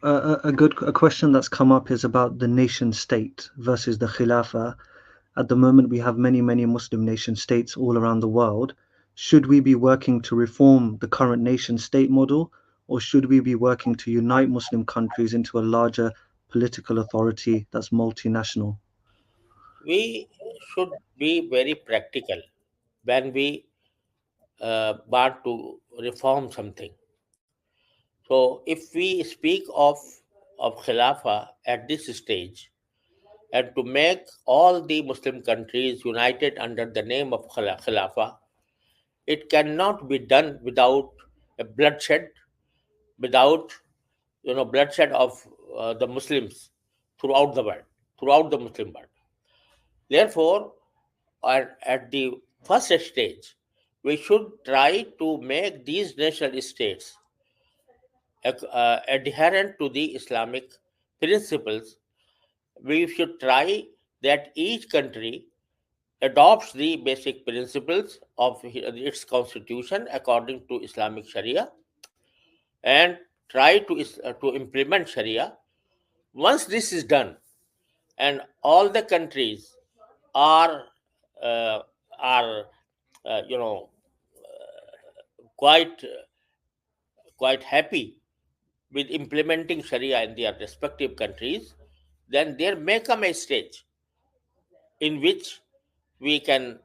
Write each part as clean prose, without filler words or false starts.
A question that's come up is about the nation state versus the Khilafah. At the moment, we have many Muslim nation states all around the world. Should we be working to reform the current nation state model, or should we be working to unite Muslim countries into a larger political authority that's multinational? We should be very practical when we want to reform something. So, if we speak of Khilafah at this stage, and to make all the Muslim countries united under the name of Khilafah, it cannot be done without a bloodshed, without bloodshed of the Muslims throughout the world, throughout the Muslim world. Therefore, at the first stage, we should try to make these nation states adherent to the Islamic principles. We should try that each country adopts the basic principles of its constitution according to Islamic Sharia and try to implement Sharia. Once this is done, and all the countries are uh, are you know quite quite happy with implementing Sharia in their respective countries, then there may come a stage in which we can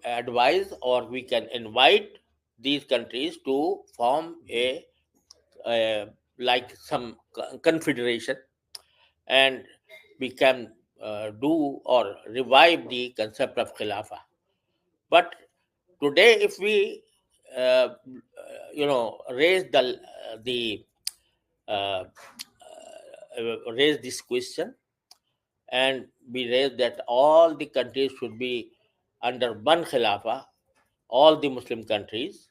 advise or we can invite these countries to form a like some confederation, and we can do or revive the concept of Khilafah. But today, if we raise the uh, raise this question, and we raise that all the countries should be under one Khilafah, all the Muslim countries,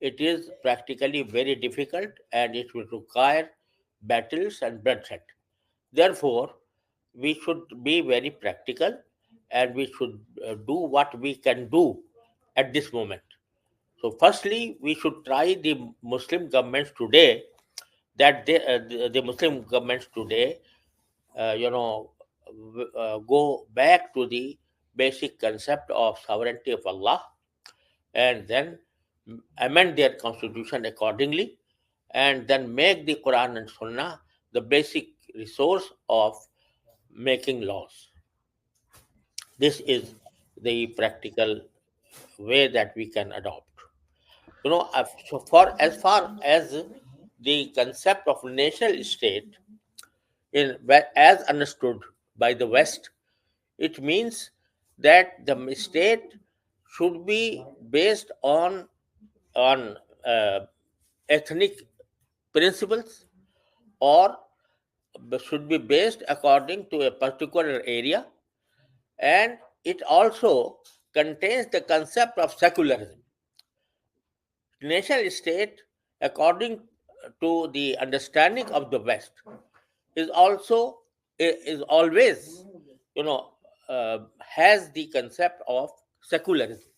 it is practically very difficult and it will require battles and bloodshed. Therefore, we should be very practical and we should do what we can do at this moment. So, firstly, we should try the Muslim governments today the Muslim governments today, uh, you know, go back to the basic concept of sovereignty of Allah, and then amend their constitution accordingly, and then make the Quran and Sunnah the basic resource of making laws. This is the practical way that we can adopt. So for as far as the concept of national state as understood by the West, it means that the state should be based on ethnic principles, or should be based according to a particular area, and it also contains the concept of secularism. Nation state, according to the understanding of the West, is also is always you know has the concept of secularism,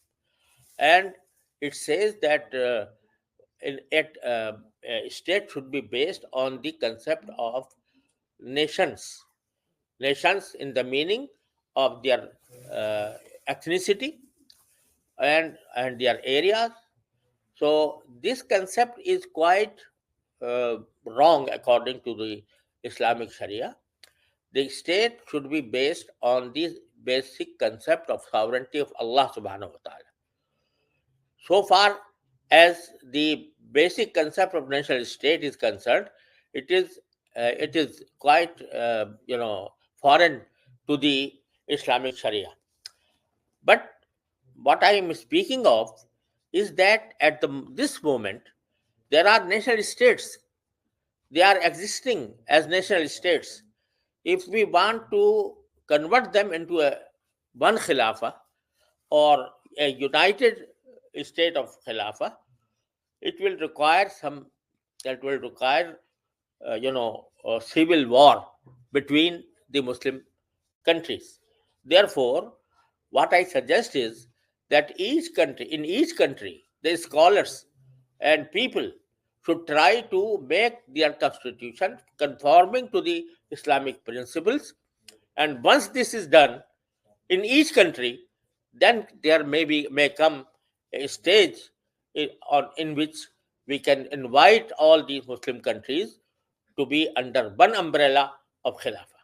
and it says that a state should be based on the concept of nations, nations in the meaning of their uh, ethnicity and their areas. So this concept is quite wrong according to the Islamic Sharia. The state should be based on this basic concept of sovereignty of Allah subhanahu wa ta'ala. So far as the basic concept of national state is concerned, it is quite foreign to the Islamic Sharia. But what I am speaking of is that at this moment there are national states. They are existing as national states. If we want to convert them into a one Khilafah or a united state of Khilafah, it will require a civil war between the Muslim countries. Therefore, what I suggest is that in each country, the scholars and people should try to make their constitution conforming to the Islamic principles. And once this is done in each country, then there may come a stage in which we can invite all these Muslim countries to be under one umbrella of Khilafah.